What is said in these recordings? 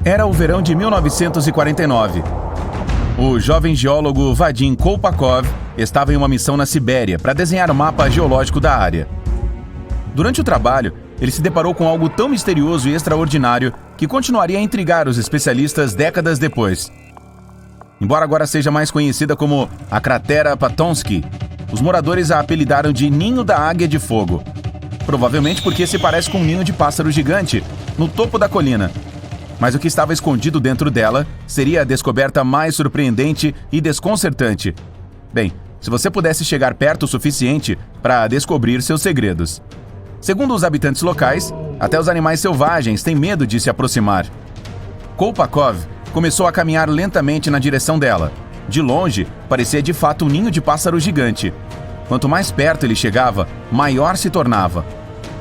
Era o verão de 1949. O jovem geólogo Vadim Kolpakov estava em uma missão na Sibéria para desenhar o mapa geológico da área. Durante o trabalho, ele se deparou com algo tão misterioso e extraordinário que continuaria a intrigar os especialistas décadas depois. Embora agora seja mais conhecida como a Cratera Patonsky, os moradores a apelidaram de Ninho da Águia de Fogo, provavelmente porque se parece com um ninho de pássaro gigante no topo da colina. Mas o que estava escondido dentro dela seria a descoberta mais surpreendente e desconcertante. Bem, se você pudesse chegar perto o suficiente para descobrir seus segredos. Segundo os habitantes locais, até os animais selvagens têm medo de se aproximar. Kolpakov começou a caminhar lentamente na direção dela. De longe, parecia de fato um ninho de pássaro gigante. Quanto mais perto ele chegava, maior se tornava.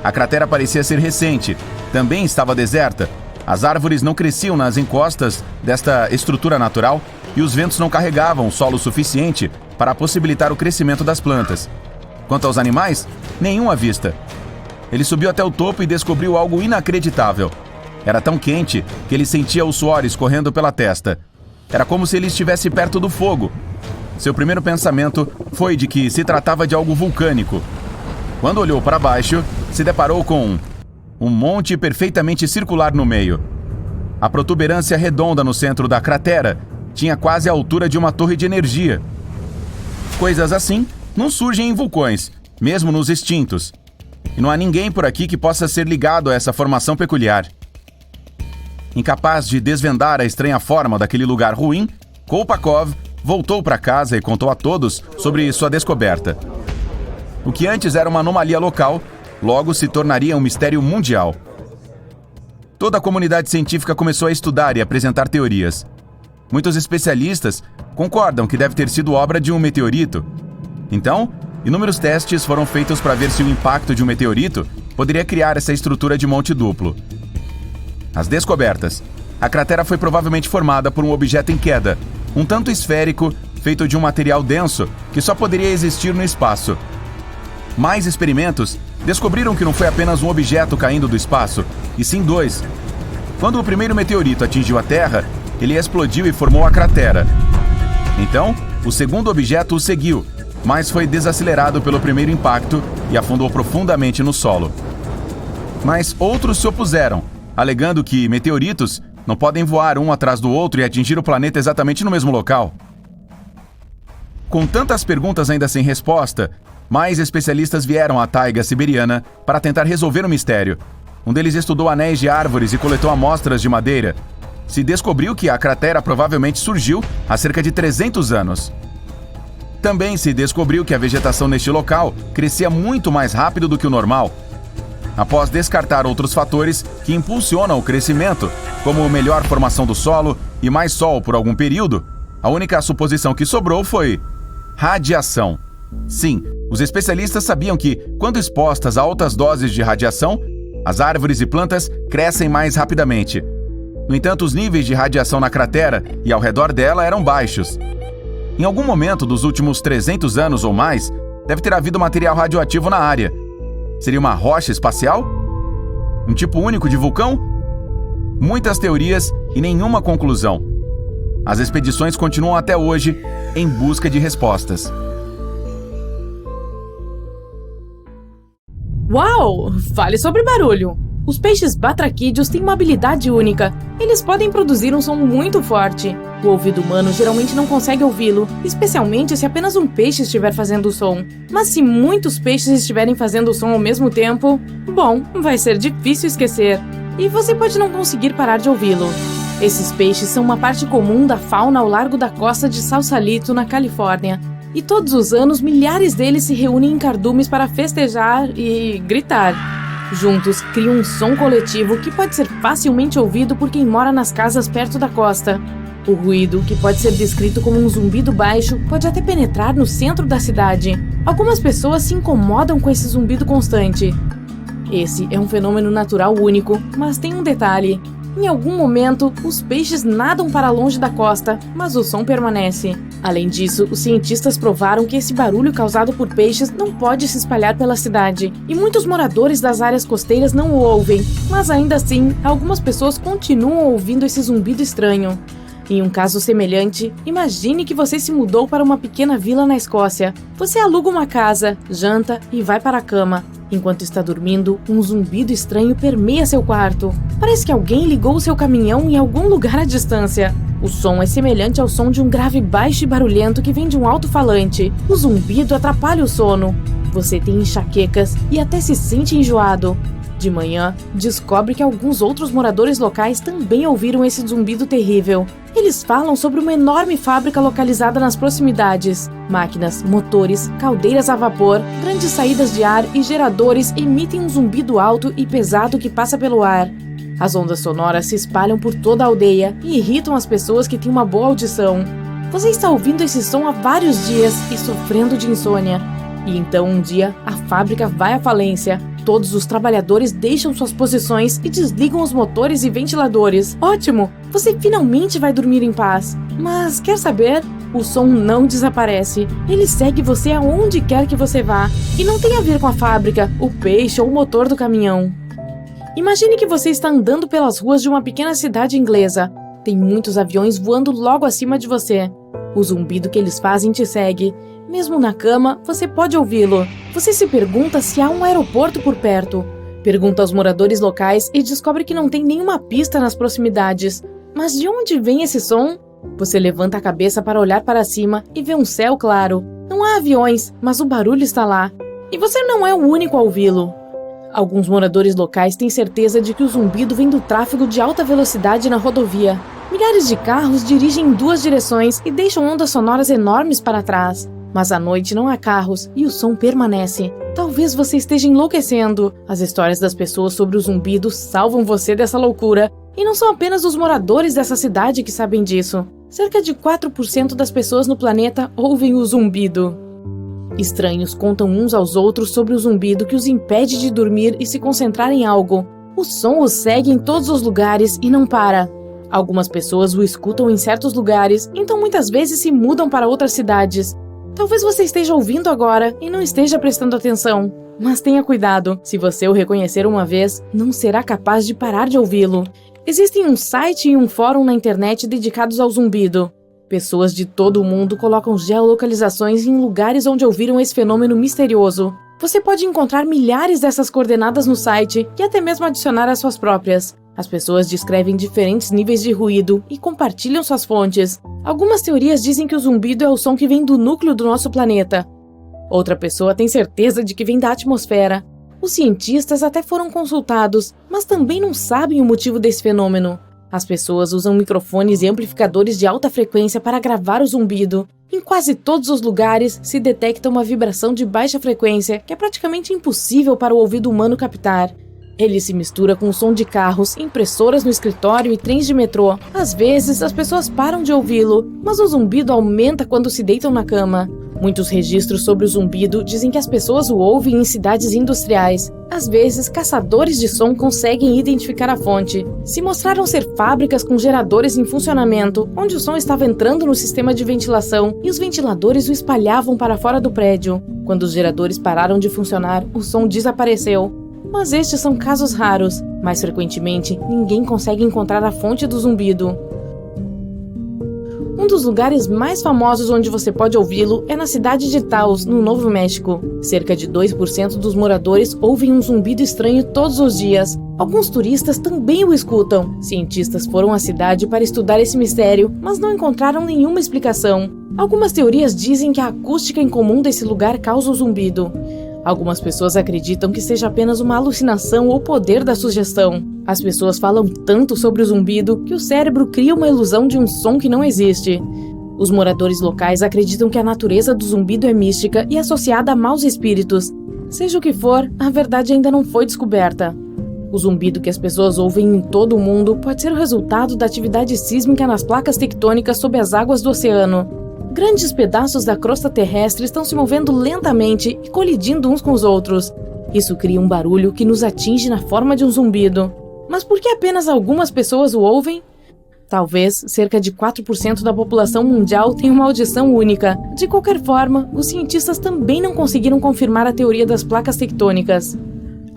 A cratera parecia ser recente, também estava deserta. As árvores não cresciam nas encostas desta estrutura natural e os ventos não carregavam o solo suficiente para possibilitar o crescimento das plantas. Quanto aos animais, nenhum à vista. Ele subiu até o topo e descobriu algo inacreditável. Era tão quente que ele sentia o suor escorrendo pela testa. Era como se ele estivesse perto do fogo. Seu primeiro pensamento foi de que se tratava de algo vulcânico. Quando olhou para baixo, se deparou com um monte perfeitamente circular no meio. A protuberância redonda no centro da cratera tinha quase a altura de uma torre de energia. Coisas assim não surgem em vulcões, mesmo nos extintos. E não há ninguém por aqui que possa ser ligado a essa formação peculiar. Incapaz de desvendar a estranha forma daquele lugar ruim, Kolpakov voltou para casa e contou a todos sobre sua descoberta. O que antes era uma anomalia local, logo se tornaria um mistério mundial. Toda a comunidade científica começou a estudar e apresentar teorias. Muitos especialistas concordam que deve ter sido obra de um meteorito. Então, inúmeros testes foram feitos para ver se o impacto de um meteorito poderia criar essa estrutura de monte duplo. As descobertas. A cratera foi provavelmente formada por um objeto em queda, um tanto esférico, feito de um material denso que só poderia existir no espaço. Mais experimentos descobriram que não foi apenas um objeto caindo do espaço, e sim dois. Quando o primeiro meteorito atingiu a Terra, ele explodiu e formou a cratera. Então, o segundo objeto o seguiu, mas foi desacelerado pelo primeiro impacto e afundou profundamente no solo. Mas outros se opuseram, alegando que meteoritos não podem voar um atrás do outro e atingir o planeta exatamente no mesmo local. Com tantas perguntas ainda sem resposta, mais especialistas vieram à taiga siberiana para tentar resolver o mistério. Um deles estudou anéis de árvores e coletou amostras de madeira. Se descobriu que a cratera provavelmente surgiu há cerca de 300 anos. Também se descobriu que a vegetação neste local crescia muito mais rápido do que o normal. Após descartar outros fatores que impulsionam o crescimento, como melhor formação do solo e mais sol por algum período, a única suposição que sobrou foi radiação. Sim, os especialistas sabiam que, quando expostas a altas doses de radiação, as árvores e plantas crescem mais rapidamente. No entanto, os níveis de radiação na cratera e ao redor dela eram baixos. Em algum momento dos últimos 300 anos ou mais, deve ter havido material radioativo na área. Seria uma rocha espacial? Um tipo único de vulcão? Muitas teorias e nenhuma conclusão. As expedições continuam até hoje em busca de respostas. Uau! Fale sobre barulho! Os peixes batraquídeos têm uma habilidade única. Eles podem produzir um som muito forte. O ouvido humano geralmente não consegue ouvi-lo, especialmente se apenas um peixe estiver fazendo o som. Mas se muitos peixes estiverem fazendo o som ao mesmo tempo, bom, vai ser difícil esquecer. E você pode não conseguir parar de ouvi-lo. Esses peixes são uma parte comum da fauna ao largo da costa de Sausalito, na Califórnia. E todos os anos, milhares deles se reúnem em cardumes para festejar e gritar. Juntos, criam um som coletivo que pode ser facilmente ouvido por quem mora nas casas perto da costa. O ruído, que pode ser descrito como um zumbido baixo, pode até penetrar no centro da cidade. Algumas pessoas se incomodam com esse zumbido constante. Esse é um fenômeno natural único, mas tem um detalhe. Em algum momento, os peixes nadam para longe da costa, mas o som permanece. Além disso, os cientistas provaram que esse barulho causado por peixes não pode se espalhar pela cidade, e muitos moradores das áreas costeiras não o ouvem, mas ainda assim, algumas pessoas continuam ouvindo esse zumbido estranho. Em um caso semelhante, imagine que você se mudou para uma pequena vila na Escócia. Você aluga uma casa, janta e vai para a cama. Enquanto está dormindo, um zumbido estranho permeia seu quarto. Parece que alguém ligou o seu caminhão em algum lugar à distância. O som é semelhante ao som de um grave baixo e barulhento que vem de um alto-falante. O zumbido atrapalha o sono. Você tem enxaquecas e até se sente enjoado. De manhã, descobre que alguns outros moradores locais também ouviram esse zumbido terrível. Eles falam sobre uma enorme fábrica localizada nas proximidades. Máquinas, motores, caldeiras a vapor, grandes saídas de ar e geradores emitem um zumbido alto e pesado que passa pelo ar. As ondas sonoras se espalham por toda a aldeia e irritam as pessoas que têm uma boa audição. Você está ouvindo esse som há vários dias e sofrendo de insônia. E então um dia, a fábrica vai à falência. Todos os trabalhadores deixam suas posições e desligam os motores e ventiladores. Ótimo! Você finalmente vai dormir em paz. Mas quer saber? O som não desaparece. Ele segue você aonde quer que você vá. E não tem a ver com a fábrica, o peixe ou o motor do caminhão. Imagine que você está andando pelas ruas de uma pequena cidade inglesa. Tem muitos aviões voando logo acima de você. O zumbido que eles fazem te segue. Mesmo na cama, você pode ouvi-lo. Você se pergunta se há um aeroporto por perto. Pergunta aos moradores locais e descobre que não tem nenhuma pista nas proximidades. Mas de onde vem esse som? Você levanta a cabeça para olhar para cima e vê um céu claro. Não há aviões, mas o barulho está lá. E você não é o único a ouvi-lo. Alguns moradores locais têm certeza de que o zumbido vem do tráfego de alta velocidade na rodovia. Milhares de carros dirigem em duas direções e deixam ondas sonoras enormes para trás. Mas à noite não há carros e o som permanece. Talvez você esteja enlouquecendo. As histórias das pessoas sobre o zumbido salvam você dessa loucura. E não são apenas os moradores dessa cidade que sabem disso. Cerca de 4% das pessoas no planeta ouvem o zumbido. Estranhos contam uns aos outros sobre o zumbido que os impede de dormir e se concentrar em algo. O som os segue em todos os lugares e não para. Algumas pessoas o escutam em certos lugares, então muitas vezes se mudam para outras cidades. Talvez você esteja ouvindo agora e não esteja prestando atenção. Mas tenha cuidado, se você o reconhecer uma vez, não será capaz de parar de ouvi-lo. Existem um site e um fórum na internet dedicados ao zumbido. Pessoas de todo o mundo colocam geolocalizações em lugares onde ouviram esse fenômeno misterioso. Você pode encontrar milhares dessas coordenadas no site e até mesmo adicionar as suas próprias. As pessoas descrevem diferentes níveis de ruído e compartilham suas fontes. Algumas teorias dizem que o zumbido é o som que vem do núcleo do nosso planeta. Outra pessoa tem certeza de que vem da atmosfera. Os cientistas até foram consultados, mas também não sabem o motivo desse fenômeno. As pessoas usam microfones e amplificadores de alta frequência para gravar o zumbido. Em quase todos os lugares se detecta uma vibração de baixa frequência que é praticamente impossível para o ouvido humano captar. Ele se mistura com o som de carros, impressoras no escritório e trens de metrô. Às vezes, as pessoas param de ouvi-lo, mas o zumbido aumenta quando se deitam na cama. Muitos registros sobre o zumbido dizem que as pessoas o ouvem em cidades industriais. Às vezes, caçadores de som conseguem identificar a fonte. Se mostraram ser fábricas com geradores em funcionamento, onde o som estava entrando no sistema de ventilação e os ventiladores o espalhavam para fora do prédio. Quando os geradores pararam de funcionar, o som desapareceu. Mas estes são casos raros. Mais frequentemente, ninguém consegue encontrar a fonte do zumbido. Um dos lugares mais famosos onde você pode ouvi-lo é na cidade de Taos, no Novo México. Cerca de 2% dos moradores ouvem um zumbido estranho todos os dias. Alguns turistas também o escutam. Cientistas foram à cidade para estudar esse mistério, mas não encontraram nenhuma explicação. Algumas teorias dizem que a acústica incomum desse lugar causa o zumbido. Algumas pessoas acreditam que seja apenas uma alucinação ou poder da sugestão. As pessoas falam tanto sobre o zumbido que o cérebro cria uma ilusão de um som que não existe. Os moradores locais acreditam que a natureza do zumbido é mística e associada a maus espíritos. Seja o que for, a verdade ainda não foi descoberta. O zumbido que as pessoas ouvem em todo o mundo pode ser o resultado da atividade sísmica nas placas tectônicas sob as águas do oceano. Grandes pedaços da crosta terrestre estão se movendo lentamente e colidindo uns com os outros. Isso cria um barulho que nos atinge na forma de um zumbido. Mas por que apenas algumas pessoas o ouvem? Talvez cerca de 4% da população mundial tenha uma audição única. De qualquer forma, os cientistas também não conseguiram confirmar a teoria das placas tectônicas.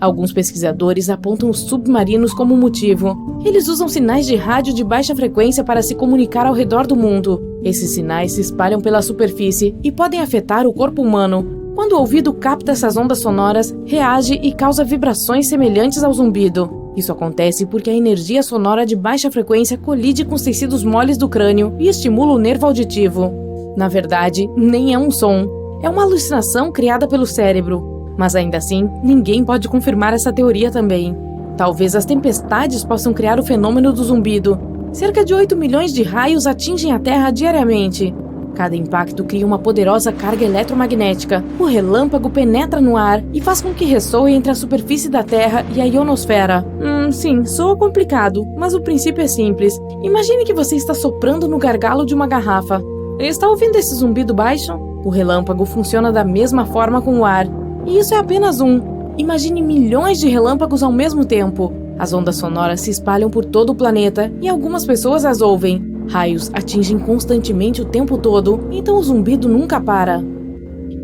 Alguns pesquisadores apontam os submarinos como motivo. Eles usam sinais de rádio de baixa frequência para se comunicar ao redor do mundo. Esses sinais se espalham pela superfície e podem afetar o corpo humano. Quando o ouvido capta essas ondas sonoras, reage e causa vibrações semelhantes ao zumbido. Isso acontece porque a energia sonora de baixa frequência colide com os tecidos moles do crânio e estimula o nervo auditivo. Na verdade, nem é um som. É uma alucinação criada pelo cérebro. Mas ainda assim, ninguém pode confirmar essa teoria também. Talvez as tempestades possam criar o fenômeno do zumbido. Cerca de 8 milhões de raios atingem a Terra diariamente. Cada impacto cria uma poderosa carga eletromagnética. O relâmpago penetra no ar e faz com que ressoe entre a superfície da Terra e a ionosfera. Sim, soa complicado, mas o princípio é simples. Imagine que você está soprando no gargalo de uma garrafa. Está ouvindo esse zumbido baixo? O relâmpago funciona da mesma forma com o ar. E isso é apenas um. Imagine milhões de relâmpagos ao mesmo tempo. As ondas sonoras se espalham por todo o planeta e algumas pessoas as ouvem. Raios atingem constantemente o tempo todo, então o zumbido nunca para.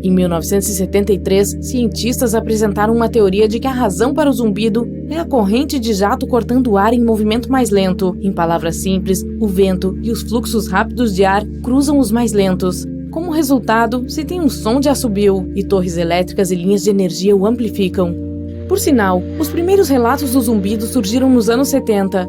Em 1973, cientistas apresentaram uma teoria de que a razão para o zumbido é a corrente de jato cortando o ar em movimento mais lento. Em palavras simples, o vento e os fluxos rápidos de ar cruzam os mais lentos. Como resultado, se tem um som de assobio e torres elétricas e linhas de energia o amplificam. Por sinal, os primeiros relatos do zumbido surgiram nos anos 70.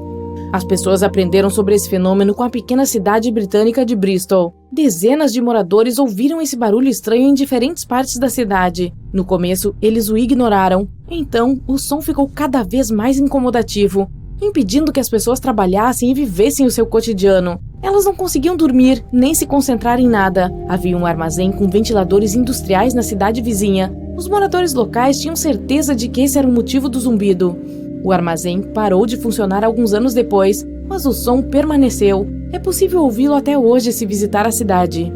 As pessoas aprenderam sobre esse fenômeno com a pequena cidade britânica de Bristol. Dezenas de moradores ouviram esse barulho estranho em diferentes partes da cidade. No começo, eles o ignoraram. Então, o som ficou cada vez mais incomodativo, impedindo que as pessoas trabalhassem e vivessem o seu cotidiano. Elas não conseguiam dormir, nem se concentrar em nada. Havia um armazém com ventiladores industriais na cidade vizinha. Os moradores locais tinham certeza de que esse era o motivo do zumbido. O armazém parou de funcionar alguns anos depois, mas o som permaneceu. É possível ouvi-lo até hoje se visitar a cidade.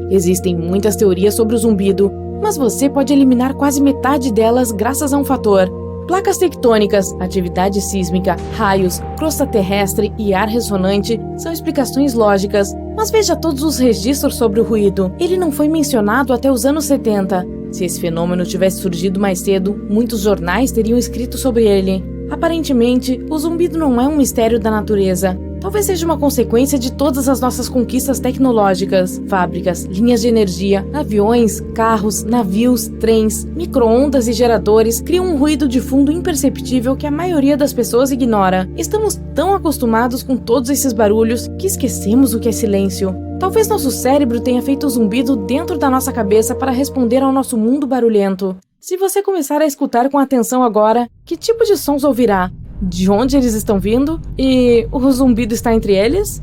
Existem muitas teorias sobre o zumbido, mas você pode eliminar quase metade delas graças a um fator: placas tectônicas, atividade sísmica, raios, crosta terrestre e ar ressonante são explicações lógicas, mas veja todos os registros sobre o ruído. Ele não foi mencionado até os anos 70. Se esse fenômeno tivesse surgido mais cedo, muitos jornais teriam escrito sobre ele. Aparentemente, o zumbido não é um mistério da natureza. Talvez seja uma consequência de todas as nossas conquistas tecnológicas. Fábricas, linhas de energia, aviões, carros, navios, trens, micro-ondas e geradores criam um ruído de fundo imperceptível que a maioria das pessoas ignora. Estamos tão acostumados com todos esses barulhos que esquecemos o que é silêncio. Talvez nosso cérebro tenha feito o zumbido dentro da nossa cabeça para responder ao nosso mundo barulhento. Se você começar a escutar com atenção agora, que tipo de sons ouvirá? De onde eles estão vindo? E o zumbido está entre eles?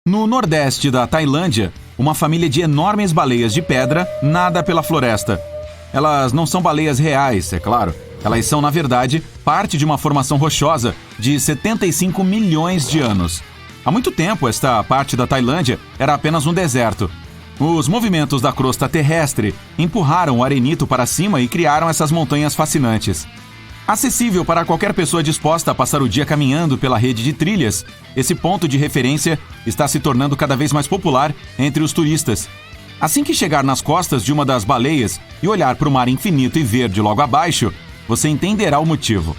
No nordeste da Tailândia, uma família de enormes baleias de pedra nada pela floresta. Elas não são baleias reais, é claro. Elas são, na verdade, parte de uma formação rochosa de 75 milhões de anos. Há muito tempo, esta parte da Tailândia era apenas um deserto. Os movimentos da crosta terrestre empurraram o arenito para cima e criaram essas montanhas fascinantes. Acessível para qualquer pessoa disposta a passar o dia caminhando pela rede de trilhas, esse ponto de referência está se tornando cada vez mais popular entre os turistas. Assim que chegar nas costas de uma das baleias e olhar para o mar infinito e verde logo abaixo, você entenderá o motivo.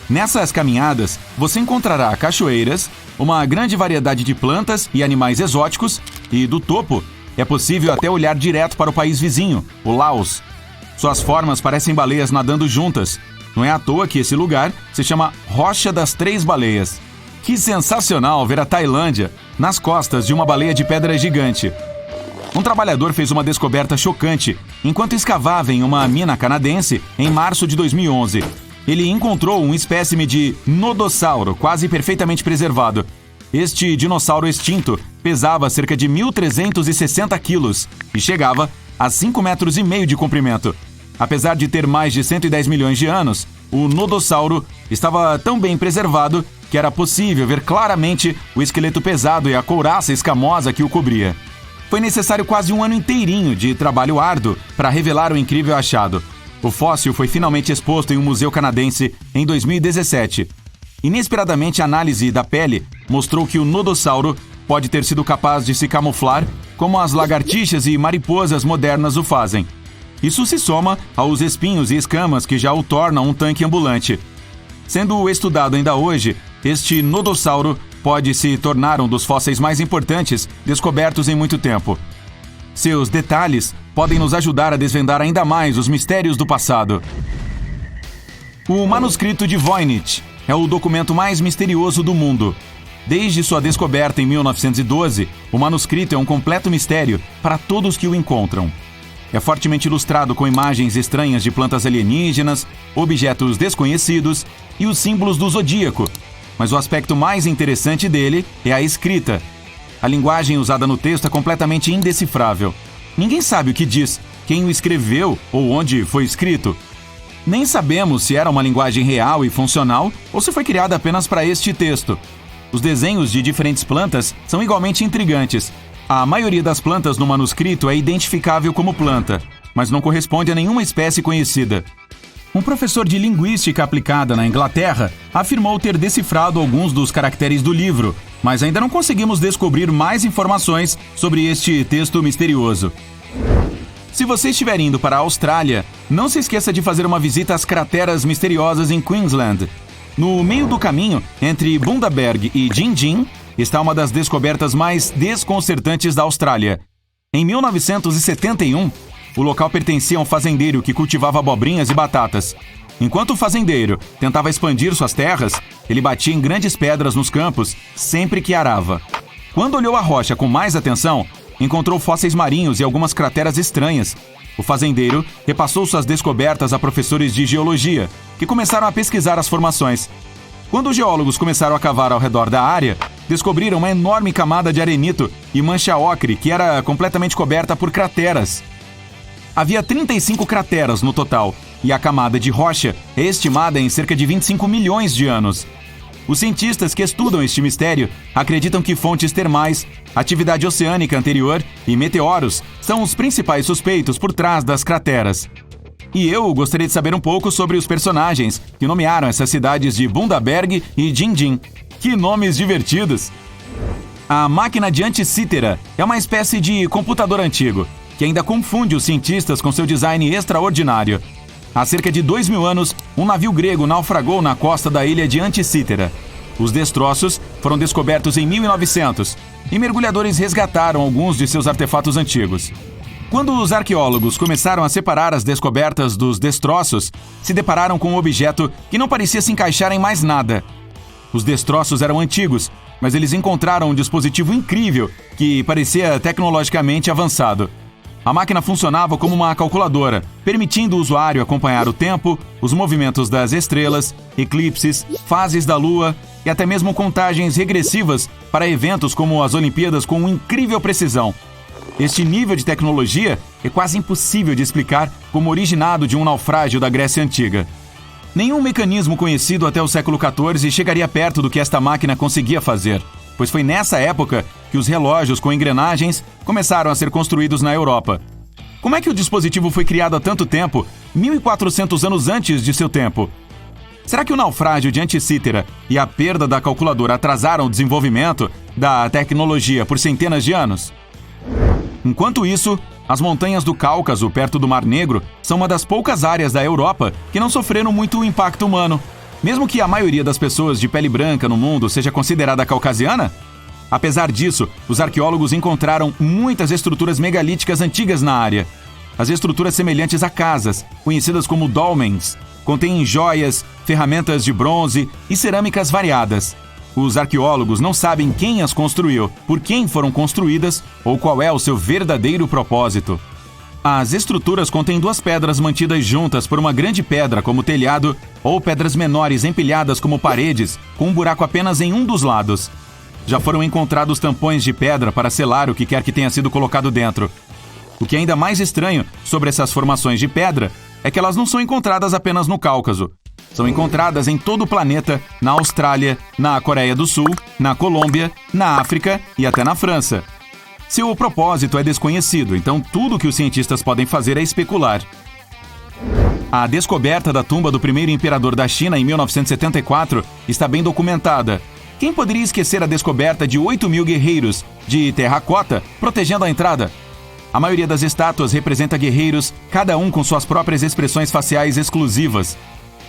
Nessas caminhadas, você encontrará cachoeiras, uma grande variedade de plantas e animais exóticos e, do topo, é possível até olhar direto para o país vizinho, o Laos. Suas formas parecem baleias nadando juntas. Não é à toa que esse lugar se chama Rocha das Três Baleias. Que sensacional ver a Tailândia nas costas de uma baleia de pedra gigante. Um trabalhador fez uma descoberta chocante enquanto escavava em uma mina canadense em março de 2011. Ele encontrou um espécime de nodossauro quase perfeitamente preservado. Este dinossauro extinto pesava cerca de 1.360 quilos e chegava a 5,5 metros de comprimento. Apesar de ter mais de 110 milhões de anos, o nodossauro estava tão bem preservado que era possível ver claramente o esqueleto pesado e a couraça escamosa que o cobria. Foi necessário quase um ano inteirinho de trabalho árduo para revelar o incrível achado. O fóssil foi finalmente exposto em um museu canadense em 2017. Inesperadamente, a análise da pele mostrou que o nodossauro pode ter sido capaz de se camuflar como as lagartixas e mariposas modernas o fazem. Isso se soma aos espinhos e escamas que já o tornam um tanque ambulante. Sendo estudado ainda hoje, este nodossauro pode se tornar um dos fósseis mais importantes descobertos em muito tempo. Seus detalhes podem nos ajudar a desvendar ainda mais os mistérios do passado. O manuscrito de Voynich é o documento mais misterioso do mundo. Desde sua descoberta em 1912, o manuscrito é um completo mistério para todos que o encontram. É fortemente ilustrado com imagens estranhas de plantas alienígenas, objetos desconhecidos e os símbolos do zodíaco. Mas o aspecto mais interessante dele é a escrita. A linguagem usada no texto é completamente indecifrável. Ninguém sabe o que diz, quem o escreveu ou onde foi escrito. Nem sabemos se era uma linguagem real e funcional ou se foi criada apenas para este texto. Os desenhos de diferentes plantas são igualmente intrigantes. A maioria das plantas no manuscrito é identificável como planta, mas não corresponde a nenhuma espécie conhecida. Um professor de linguística aplicada na Inglaterra afirmou ter decifrado alguns dos caracteres do livro, mas ainda não conseguimos descobrir mais informações sobre este texto misterioso. Se você estiver indo para a Austrália, não se esqueça de fazer uma visita às crateras misteriosas em Queensland. No meio do caminho, entre Bundaberg e Gingin, está uma das descobertas mais desconcertantes da Austrália. Em 1971, o local pertencia a um fazendeiro que cultivava abobrinhas e batatas. Enquanto o fazendeiro tentava expandir suas terras, ele batia em grandes pedras nos campos sempre que arava. Quando olhou a rocha com mais atenção, encontrou fósseis marinhos e algumas crateras estranhas. O fazendeiro repassou suas descobertas a professores de geologia, que começaram a pesquisar as formações. Quando os geólogos começaram a cavar ao redor da área, descobriram uma enorme camada de arenito e mancha ocre que era completamente coberta por crateras. Havia 35 crateras no total, e a camada de rocha é estimada em cerca de 25 milhões de anos. Os cientistas que estudam este mistério acreditam que fontes termais, atividade oceânica anterior e meteoros são os principais suspeitos por trás das crateras. E eu gostaria de saber um pouco sobre os personagens que nomearam essas cidades de Bundaberg e Gingin. Que nomes divertidos! A máquina de Anticítera é uma espécie de computador antigo, que ainda confunde os cientistas com seu design extraordinário. Há cerca de 2.000 anos, um navio grego naufragou na costa da ilha de Anticítera. Os destroços foram descobertos em 1900 e mergulhadores resgataram alguns de seus artefatos antigos. Quando os arqueólogos começaram a separar as descobertas dos destroços, se depararam com um objeto que não parecia se encaixar em mais nada. Os destroços eram antigos, mas eles encontraram um dispositivo incrível que parecia tecnologicamente avançado. A máquina funcionava como uma calculadora, permitindo o usuário acompanhar o tempo, os movimentos das estrelas, eclipses, fases da Lua e até mesmo contagens regressivas para eventos como as Olimpíadas com incrível precisão. Este nível de tecnologia é quase impossível de explicar como originado de um naufrágio da Grécia Antiga. Nenhum mecanismo conhecido até o século XIV chegaria perto do que esta máquina conseguia fazer, pois foi nessa época que os relógios com engrenagens começaram a ser construídos na Europa. Como é que o dispositivo foi criado há tanto tempo, 1.400 anos antes de seu tempo? Será que o naufrágio de Anticítera e a perda da calculadora atrasaram o desenvolvimento da tecnologia por centenas de anos? Enquanto isso, as montanhas do Cáucaso, perto do Mar Negro, são uma das poucas áreas da Europa que não sofreram muito impacto humano. Mesmo que a maioria das pessoas de pele branca no mundo seja considerada caucasiana, apesar disso, os arqueólogos encontraram muitas estruturas megalíticas antigas na área. As estruturas semelhantes a casas, conhecidas como dolmens, contêm joias, ferramentas de bronze e cerâmicas variadas. Os arqueólogos não sabem quem as construiu, por quem foram construídas ou qual é o seu verdadeiro propósito. As estruturas contêm duas pedras mantidas juntas por uma grande pedra como telhado ou pedras menores empilhadas como paredes, com um buraco apenas em um dos lados. Já foram encontrados tampões de pedra para selar o que quer que tenha sido colocado dentro. O que é ainda mais estranho sobre essas formações de pedra é que elas não são encontradas apenas no Cáucaso. São encontradas em todo o planeta, na Austrália, na Coreia do Sul, na Colômbia, na África e até na França. Seu propósito é desconhecido, então tudo o que os cientistas podem fazer é especular. A descoberta da tumba do primeiro imperador da China em 1974 está bem documentada. Quem poderia esquecer a descoberta de 8.000 guerreiros de terracota protegendo a entrada? A maioria das estátuas representa guerreiros, cada um com suas próprias expressões faciais exclusivas.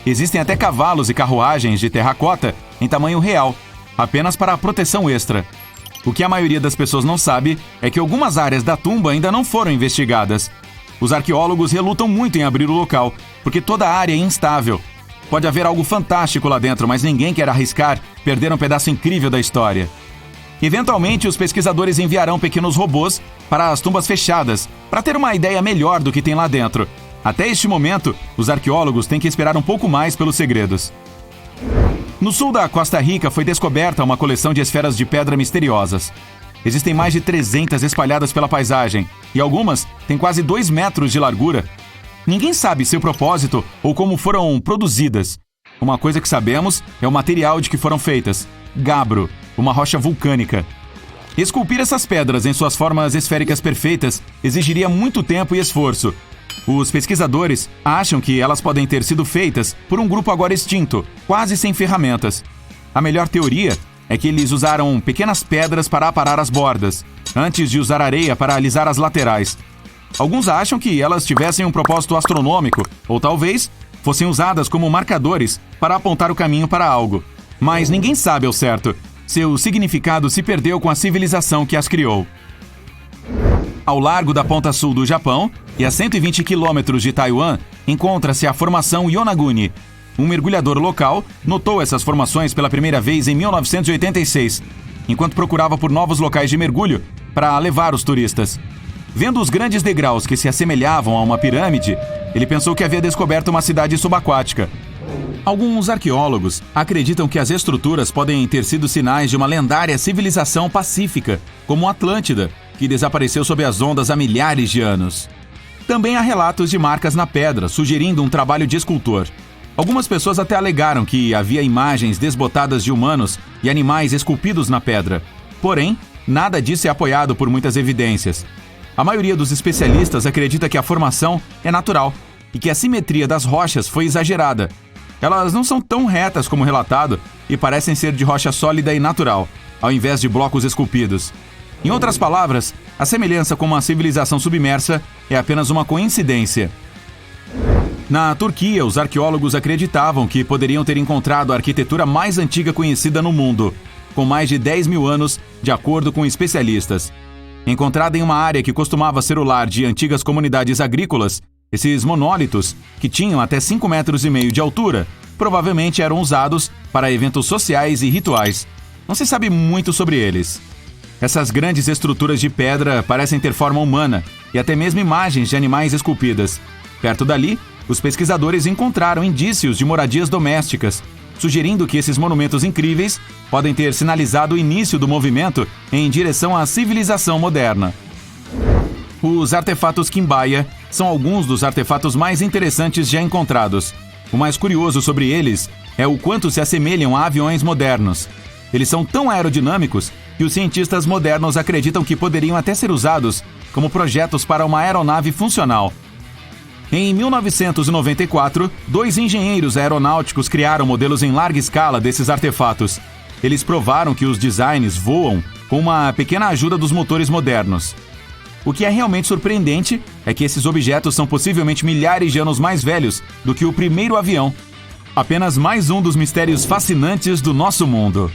Existem até cavalos e carruagens de terracota em tamanho real, apenas para proteção extra. O que a maioria das pessoas não sabe é que algumas áreas da tumba ainda não foram investigadas. Os arqueólogos relutam muito em abrir o local, porque toda a área é instável. Pode haver algo fantástico lá dentro, mas ninguém quer arriscar perder um pedaço incrível da história. Eventualmente, os pesquisadores enviarão pequenos robôs para as tumbas fechadas, para ter uma ideia melhor do que tem lá dentro. Até este momento, os arqueólogos têm que esperar um pouco mais pelos segredos. No sul da Costa Rica foi descoberta uma coleção de esferas de pedra misteriosas. Existem mais de 300 espalhadas pela paisagem, e algumas têm quase 2 metros de largura. Ninguém sabe seu propósito ou como foram produzidas. Uma coisa que sabemos é o material de que foram feitas: gabbro, uma rocha vulcânica. Esculpir essas pedras em suas formas esféricas perfeitas exigiria muito tempo e esforço. Os pesquisadores acham que elas podem ter sido feitas por um grupo agora extinto, quase sem ferramentas. A melhor teoria é que eles usaram pequenas pedras para aparar as bordas, antes de usar areia para alisar as laterais. Alguns acham que elas tivessem um propósito astronômico, ou talvez fossem usadas como marcadores para apontar o caminho para algo. Mas ninguém sabe ao certo. Seu significado se perdeu com a civilização que as criou. Ao largo da ponta sul do Japão e a 120 quilômetros de Taiwan, encontra-se a formação Yonaguni. Um mergulhador local notou essas formações pela primeira vez em 1986, enquanto procurava por novos locais de mergulho para levar os turistas. Vendo os grandes degraus que se assemelhavam a uma pirâmide, ele pensou que havia descoberto uma cidade subaquática. Alguns arqueólogos acreditam que as estruturas podem ter sido sinais de uma lendária civilização pacífica, como Atlântida, que desapareceu sob as ondas há milhares de anos. Também há relatos de marcas na pedra, sugerindo um trabalho de escultor. Algumas pessoas até alegaram que havia imagens desbotadas de humanos e animais esculpidos na pedra. Porém, nada disso é apoiado por muitas evidências. A maioria dos especialistas acredita que a formação é natural e que a simetria das rochas foi exagerada. Elas não são tão retas como relatado e parecem ser de rocha sólida e natural, ao invés de blocos esculpidos. Em outras palavras, a semelhança com uma civilização submersa é apenas uma coincidência. Na Turquia, os arqueólogos acreditavam que poderiam ter encontrado a arquitetura mais antiga conhecida no mundo, com mais de 10.000 anos, de acordo com especialistas. Encontrada em uma área que costumava ser o lar de antigas comunidades agrícolas, esses monólitos, que tinham até 5,5 metros de altura, provavelmente eram usados para eventos sociais e rituais. Não se sabe muito sobre eles. Essas grandes estruturas de pedra parecem ter forma humana e até mesmo imagens de animais esculpidas. Perto dali, os pesquisadores encontraram indícios de moradias domésticas, sugerindo que esses monumentos incríveis podem ter sinalizado o início do movimento em direção à civilização moderna. Os artefatos Quimbaya são alguns dos artefatos mais interessantes já encontrados. O mais curioso sobre eles é o quanto se assemelham a aviões modernos. Eles são tão aerodinâmicos que os cientistas modernos acreditam que poderiam até ser usados como projetos para uma aeronave funcional. Em 1994, 2 engenheiros aeronáuticos criaram modelos em larga escala desses artefatos. Eles provaram que os designs voam com uma pequena ajuda dos motores modernos. O que é realmente surpreendente é que esses objetos são possivelmente milhares de anos mais velhos do que o primeiro avião. Apenas mais um dos mistérios fascinantes do nosso mundo.